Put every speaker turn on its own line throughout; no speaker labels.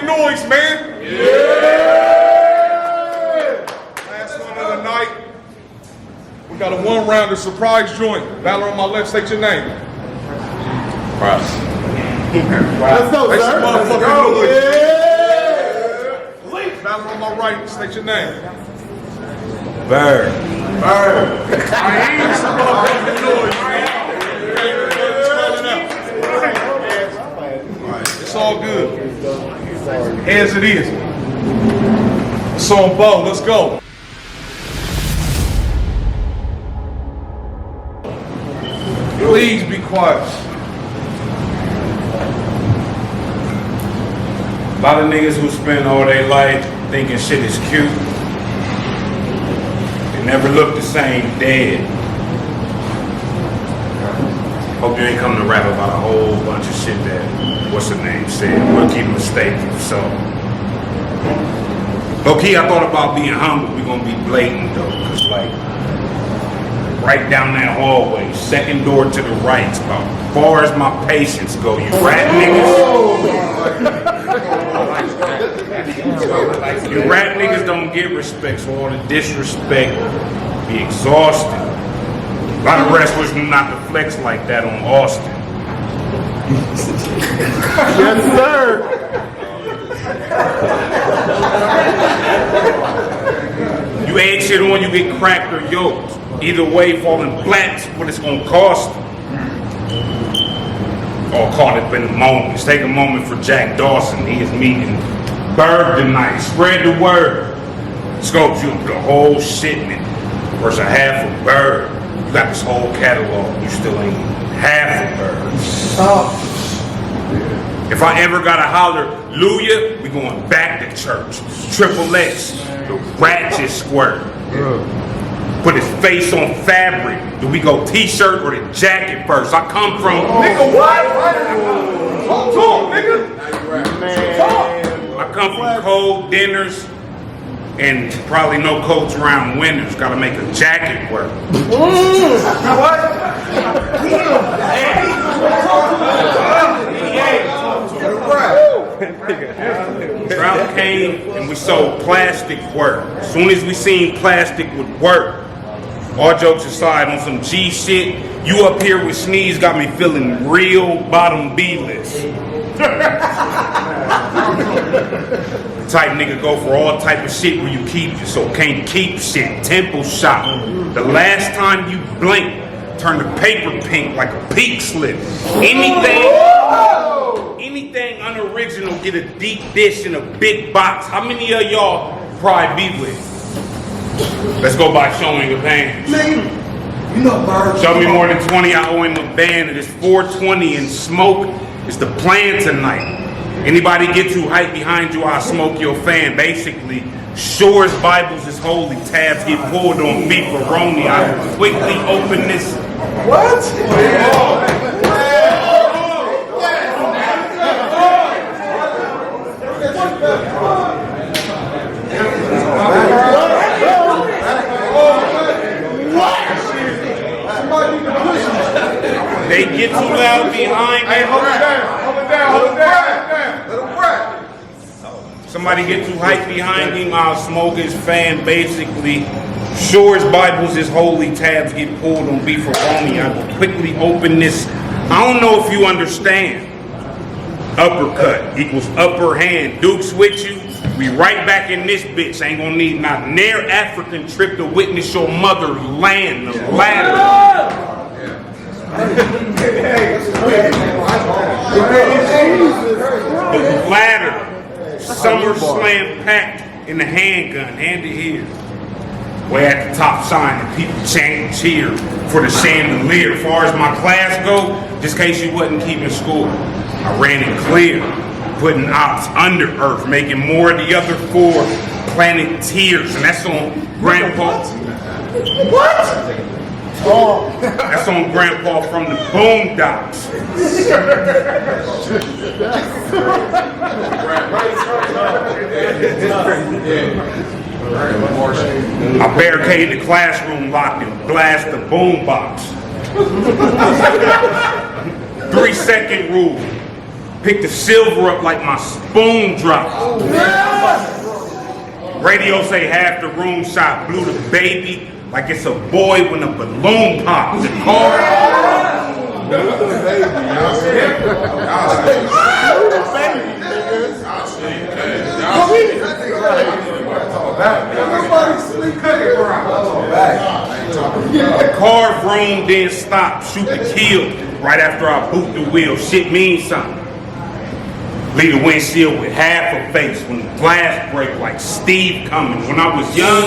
fucking noise, man.
Yeah!
Last one of the night. We got a one-rounder surprise joint. Valor on my left, state your name.
Let's go,
Make
sir.
some
Let's
motherfucking
go.
noise.
Yeah!
Valor on my right, state your name.
Bird.
I ain't some motherfucking noise, man. It's all good. As it is. It's on Bo. Let's go. Please be quiet.
A lot of niggas who spend all their life thinking shit is cute, they never look the same dead. Hope you ain't come to rap about a whole bunch of shit that, what's the name, said, rookie mistake. So, low-key, I thought about being humble. We gonna be blatant though, cause like, right down that hallway, second door to the right, about as far as my patience go, you rat niggas. You rat niggas don't get respect, so all the disrespect be exhausting. A lot of wrestlers know not to flex like that on Austin.
Yes, sir.
You egg shit on, you get cracked or yoked. Either way, falling flat's what it's gonna cost. All caught up in the moment. Take a moment for Jack Dawson. He is meeting Bird tonight. Spread the word. Scopes, you put a whole shipment versus a half of Bird. You got this whole catalog. You still ain't half of Bird. If I ever gotta holler, Luya, we going back to church. Triple X, the ratchet squirt. Put his face on fabric. Do we go t-shirt or the jacket first? I come from...
Nigga, what? Talk, nigga.
I come from cold dinners and probably no coats around winters. Gotta make a jacket work. Drought came and we sold plastic work. As soon as we seen plastic would work, all jokes aside, on some G shit, you up here with Sneezey got me feeling real bottom B-list. Type nigga go for all type of shit where you keep it, so can't keep shit. Temple shot. The last time you blinked, turn the paper pink like a peak slip. Anything unoriginal get a deep dish in a big box. How many of y'all probably be with? Let's go by showing of hands.
You know, Bird.
Show me more than 20, I owe him a band. It is 420 and smoke is the plan tonight. Anybody get too hype behind you, I'll smoke your fan. Basically, sure as Bibles is holy, tabs get pulled on beefaroni. I will quickly open this.
What?
They get too loud behind me.
Hey, hold it down. Hold it down. Hold it down.
Let him rap.
Somebody get too hype behind him, I'll smoke his fan. Basically, sure as Bibles is holy, tabs get pulled on beefaroni. I will quickly open this. I don't know if you understand. Uppercut equals upper hand. Duke's with you. We right back in this bitch. Ain't gonna need not near African trip to witness your mother land the ladder. The ladder. SummerSlam packed in the handgun. Hand it here. Way at the top sign and people chant and cheer for the chandelier. As far as my class go, just in case you wasn't keeping score, I ran it clear. Putting ops under earth, making more of the other four planeteers, and that's on Grandpa.
What? Oh.
That's on Grandpa from the Boondocks. I barricade the classroom locked and blast the boombox. 3-second rule. Pick the silver up like my spoon dropped. Radio say half the room shot, blew the baby like it's a boy when a balloon pops. The car. The car vroom, then stop, shoot the kill right after I boot the wheel. Shit means something. Leave the windshield with half a face when the glass break like Steve Cummings. When I was young,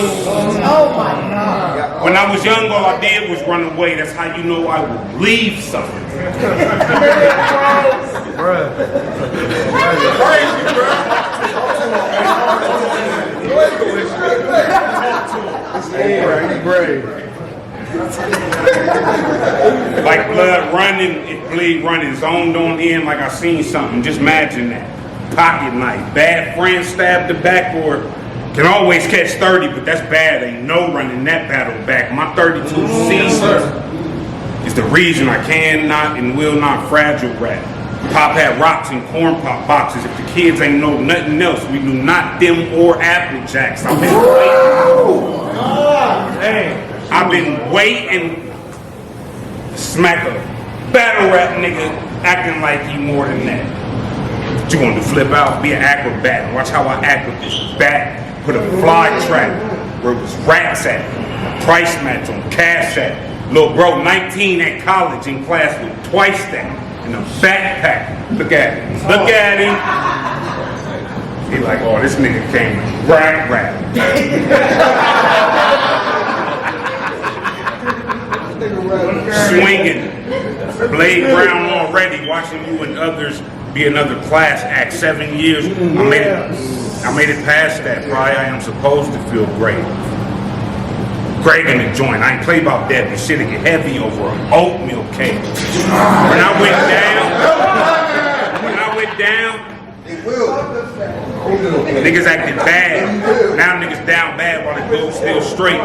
when I was young, all I did was run away. That's how you know I would leave something. Like blood running, it bleed running, zoned on in like I seen something. Just imagine that. Pocket knife, bad friend stabbed the back, or can always catch 30, but that's bad. Ain't no running that battle back. My 32 seasons is the reason I cannot and will not fragile rap. Pop had rocks and corn pop boxes. If the kids ain't know nothing else, we do not them or Apple Jacks. I've been waiting. I've been waiting to smack a battle rap nigga acting like he more than that. What you want to flip out? Be an acrobat. Watch how I act with this bat. Put a fly trap where it was rats at. A price match on Cash App. Lil' bro, 19 at college in class with twice that. In a backpack. Look at him. Look at him. He like, oh, this nigga came rap. Swinging, blade brown already, watching you and others be another class act. 7 years, I made it past that. Probably I am supposed to feel great. Great in the joint. I ain't play about that, but shit'll get heavy over an oatmeal cake. When I went down, niggas acted bad. Now niggas down bad while the goat's still straight.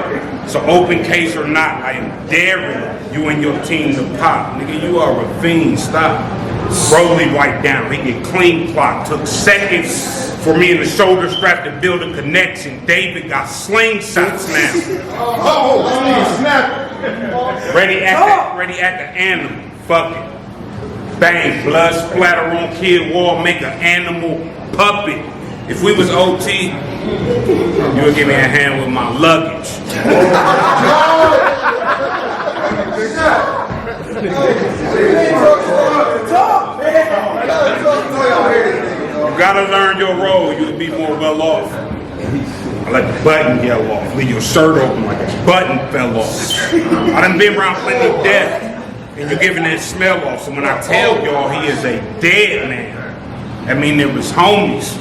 So open case or not, I am daring you and your team to pop. Nigga, you are a fiend, stop. Broly wiped down, he get clean clock. Took seconds for me in the shoulder strap to build a connection. David got slingshots now. Ready at the animal, fuck it. Bang, blood splatter on kid wall, make an animal puppet. If we was OT, you would give me a hand with my luggage. You gotta learn your role, you'll be more well off. I let the button yell off, leave your shirt open like a button fell off. I done been around plenty of death. And you're giving that smell off. So when I tell y'all he is a dead man, I mean there was homies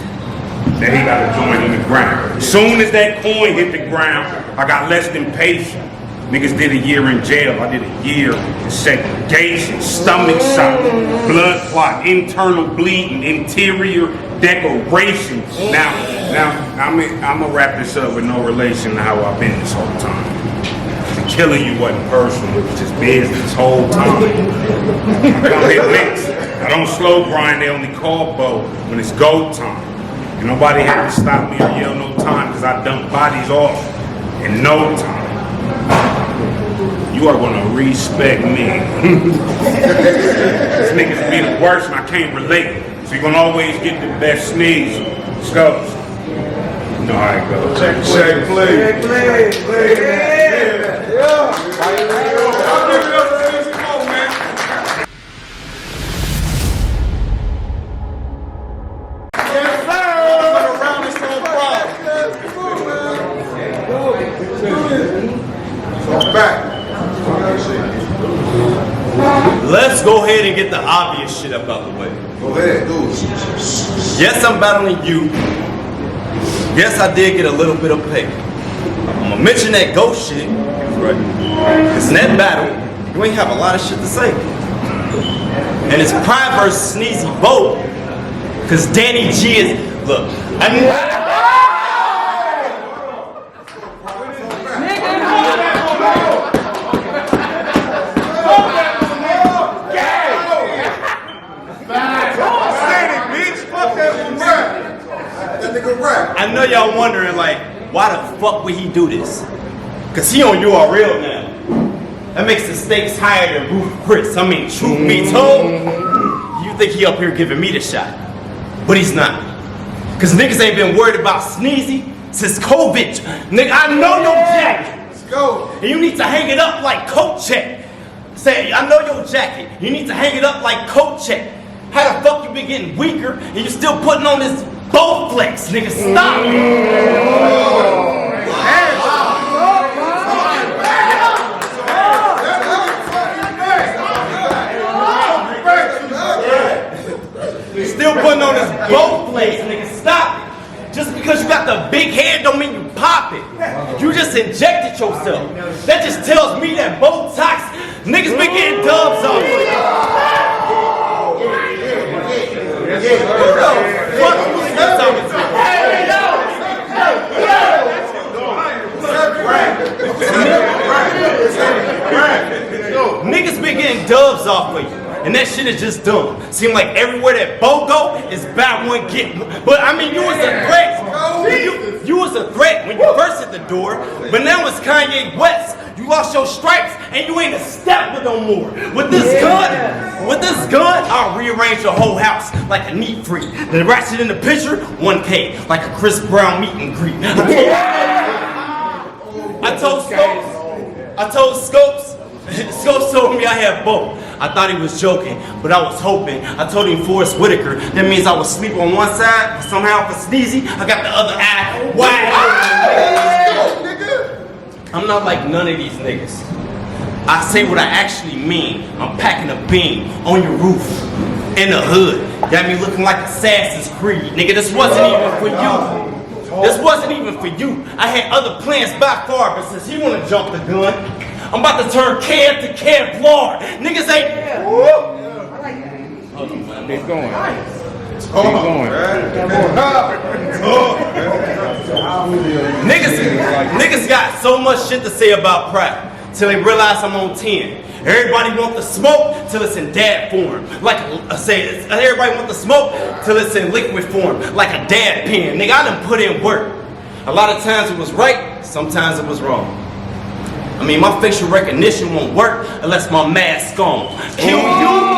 that he got to join in the ground. As soon as that coin hit the ground, I got less than patient. Niggas did a year in jail. I did a year in segregation, stomach shock, blood clot, internal bleeding, interior decoration. Now, I'm gonna wrap this up with no relation to how I've been this whole time. Killing you wasn't personal, it was just business whole time. I don't hit licks. I don't slow grind, they only call Bo when it's go time. And nobody had to stop me or yell no time because I dump bodies off in no time. You are gonna respect me. These niggas be the worst and I can't relate. So you're gonna always get the best sneeze. Scopes. You know how it goes.
Check, play.
Let's go ahead and get the obvious shit up out the way.
Go ahead, do it.
Yes, I'm battling you. Yes, I did get a little bit of pay. I'm gonna mention that ghost shit. Right. Cause in that battle, you ain't have a lot of shit to say. And it's Prime versus Sneezey both. Cause Danny G is, look,
That nigga rap.
I know y'all wondering, like, why the fuck would he do this? Cause he on URL now. That makes the stakes higher than Ruth Chris. I mean, truth be told, you think he up here giving me the shot. But he's not. Cause niggas ain't been worried about Sneezey since COVID. Nigga, I know your jacket.
Let's go.
And you need to hang it up like coat check. Say, I know your jacket. You need to hang it up like coat check. How the fuck you been getting weaker and you still putting on this bow flex, nigga? Stop. Still putting on this bow flex, nigga. Stop it. Just because you got the big head don't mean you pop it. You just injected yourself. That just tells me that Botox niggas been getting dubs off. Fuck you talking to? Niggas been getting dubs off with you. And that shit is just dumb. Seem like everywhere that Bo go is buy one, get one. But I mean, you was a threat. You was a threat when you first hit the door. But now it's Kanye West. You lost your stripes and you ain't a step with no more. With this gun, I'll rearrange the whole house like a neat freak. The ratchet in the picture, 1K, like a Chris Brown meet and greet. I told Scopes. Scopes told me I had both. I thought he was joking, but I was hoping. I told him Forrest Whitaker. That means I was sleep on one side, but somehow for Sneezey, I got the other eye wide open. I'm not like none of these niggas. I say what I actually mean. I'm packing a beam on your roof, in the hood. Got me looking like Assassin's Creed. Nigga, this wasn't even for you. This wasn't even for you. I had other plans by far, but since he wanna jump the gun, I'm about to turn Kev to Kevlar. Niggas ain't.
Keep going.
Niggas got so much shit to say about Pratt till they realize I'm on 10. Everybody want the smoke till it's in dad form. Like I say, everybody want the smoke till it's in liquid form, like a dad pen. Nigga, I done put in work. A lot of times it was right, sometimes it was wrong. I mean, my facial recognition won't work unless my mask on. Kill you.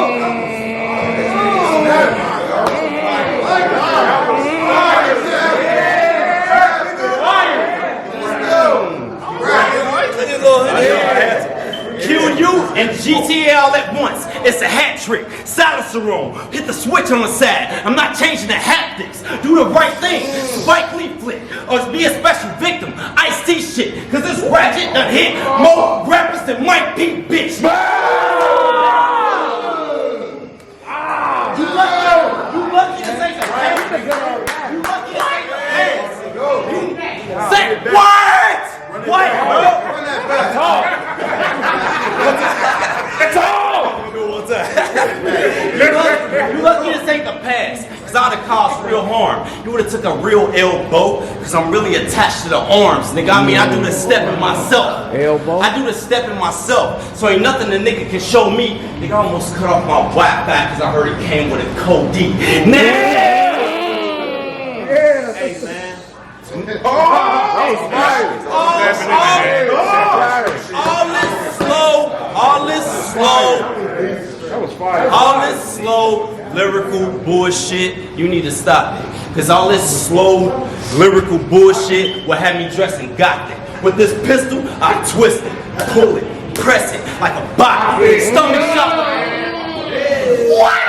Kill you and GTL at once. It's a hat trick. Silencer-on. Hit the switch on the side. I'm not changing the haptics. Do the right thing. Spike Lee flick. Or be a special victim. Ice-T shit. Cause this ratchet done hit more rappers than Mike P, bitch. You lucky this ain't the past. You lucky this ain't the past. Say what? What? You lucky this ain't the past, cause I'd have caused real harm. You would've took a real elbow, cause I'm really attached to the arms, nigga. I mean, I do the stepping myself. Elbow? I do the stepping myself, so ain't nothing the nigga can show me. Nigga, I almost cut off my Wi-Fi cause I heard it came with a code D. Hey, man. All this slow lyrical bullshit, you need to stop it. Cause all this slow lyrical bullshit will have me dressing gothic. With this pistol, I twist it, pull it, press it like a bot. Stomach shot. What?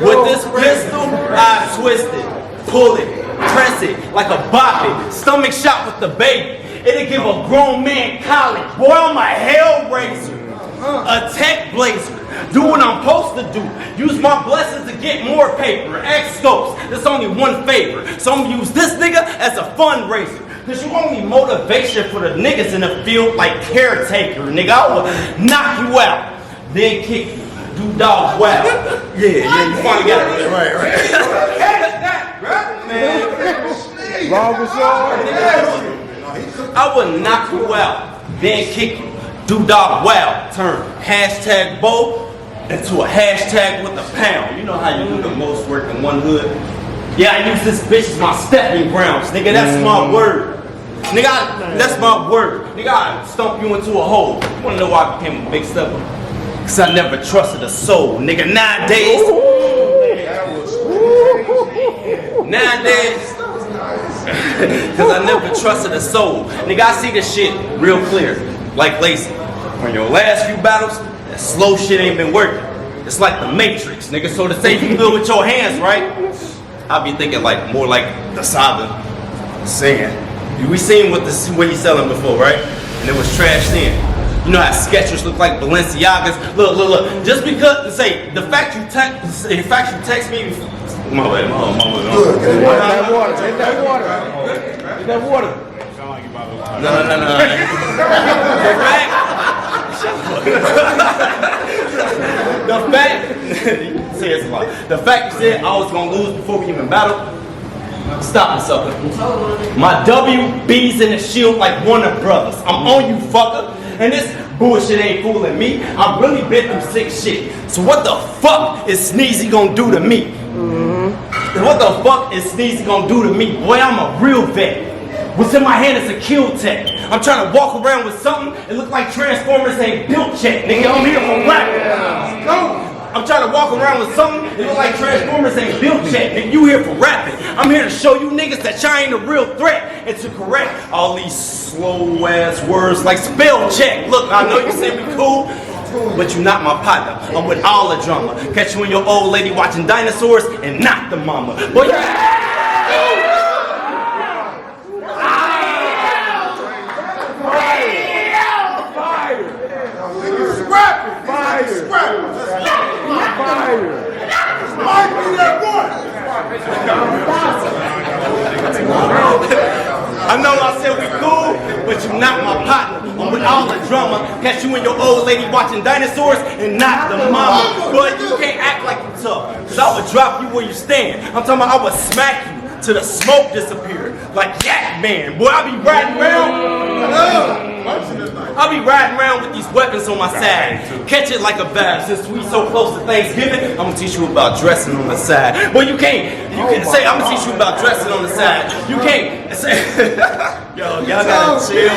With this pistol, I twist it, pull it, press it like a bop. Stomach shot with the baby. It'll give a grown man college. Boy, I'm a hellraiser, a tech blazer. Do what I'm supposed to do. Use my blessings to get more paper. Ask Scopes, there's only one favor. So I'm gonna use this nigga as a fundraiser. Cause you only motivation for the niggas in the field like caretaker. Nigga, I will knock you out, then kick you. Do dog wow. Yeah, you finally got it. Right. Man. I would knock you out, then kick you. Do dog wow. Turn hashtag Bo into a hashtag with a pound. You know how you do the most work in one hood? Yeah, I use this bitch as my stepping grounds, nigga. That's my word. Nigga, that's my word. Nigga, I stomp you into a hole. You wanna know why I became a big stepper? Cause I never trusted a soul, nigga. Nowadays, cause I never trusted a soul. Nigga, I see this shit real clear, like Lacey. On your last few battles, that slow shit ain't been working. It's like the Matrix, nigga. So to say you good with your hands, right? I be thinking like more like the saga saying. We seen what he's selling before, right? And it was trashed in. You know how Skechers look like Balenciagas? Look. Just because, say, the fact you text me. My bad.
Good.
Get that water. Get that water. Get that water.
No. The fact, say it's a lot. The fact you said I was gonna lose before we even battled. Stop it, sucker. My WB's in the shield like Warner Brothers. I'm on you, fucker. And this bullshit ain't fooling me. I've really been through sick shit. So what the fuck is Sneezey gonna do to me? What the fuck is Sneezey gonna do to me? Boy, I'm a real vet. What's in my hand is a kill tech. I'm trying to walk around with something. It look like Transformers ain't built check, nigga. I'm here for rap. Go. I'm trying to walk around with something. It look like Transformers ain't built check, nigga. You here for rapping. I'm here to show you niggas that y'all ain't a real threat and to correct all these slow ass words like spell check. Look, I know you say we cool, but you not my partner. I'm with all the drama. Catch you and your old lady watching dinosaurs and not the mama. Boy, I know I said we cool, but you not my partner. I'm with all the drama. Catch you and your old lady watching dinosaurs and not the mama. But you can't act like you tough, cause I would drop you where you stand. I'm talking about I would smack you till the smoke disappeared. Like Yak Man. Boy, I be riding around with these weapons on my side. Catch it like a vibe. Since we so close to Thanksgiving, I'm gonna teach you about dressing on the side. Well, you can say I'm gonna teach you about dressing on the side. You can't say yo, y'all gotta chill.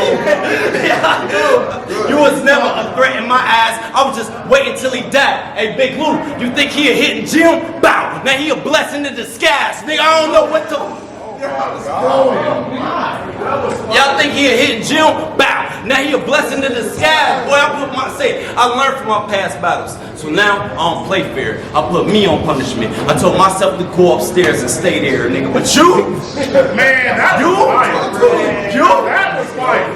You was never a threat in my eyes. I was just waiting till he died. Hey, Big Lou, you think he a hitting Jim? Bow. Now he a blessing in disguise. Nigga, I don't know what to. Y'all think he a hitting Jim? Bow. Now he a blessing in disguise. Boy, I learned from my past battles. So now I don't play fair. I put me on punishment. I told myself to go upstairs and stay there, nigga. But you,
Man, that was fire.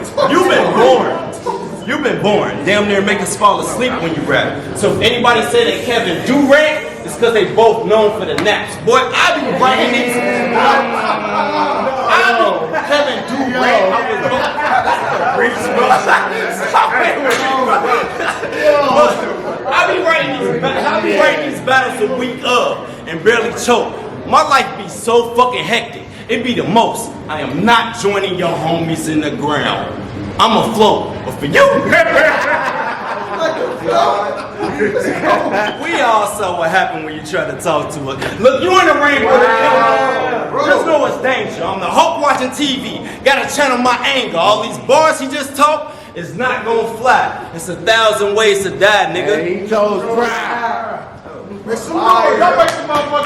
You've been born. Damn near make us fall asleep when you rap. So if anybody say that Kevin do rap, it's because they both known for the naps. Boy, I be writing these. Kevin do rap. I be writing these battles a week of and barely choke. My life be so fucking hectic. It be the most. I am not joining your homies in the ground. I'm afloat, but for you, we all saw what happened when you tried to talk to us. Look, you in the rain, brother. Just know it's danger. I'm the Hulk watching TV. Gotta channel my anger. All these bars he just talked is not gonna fly. It's 1,000 ways to die, nigga.
He chose crap.
Y'all make some motherfuckers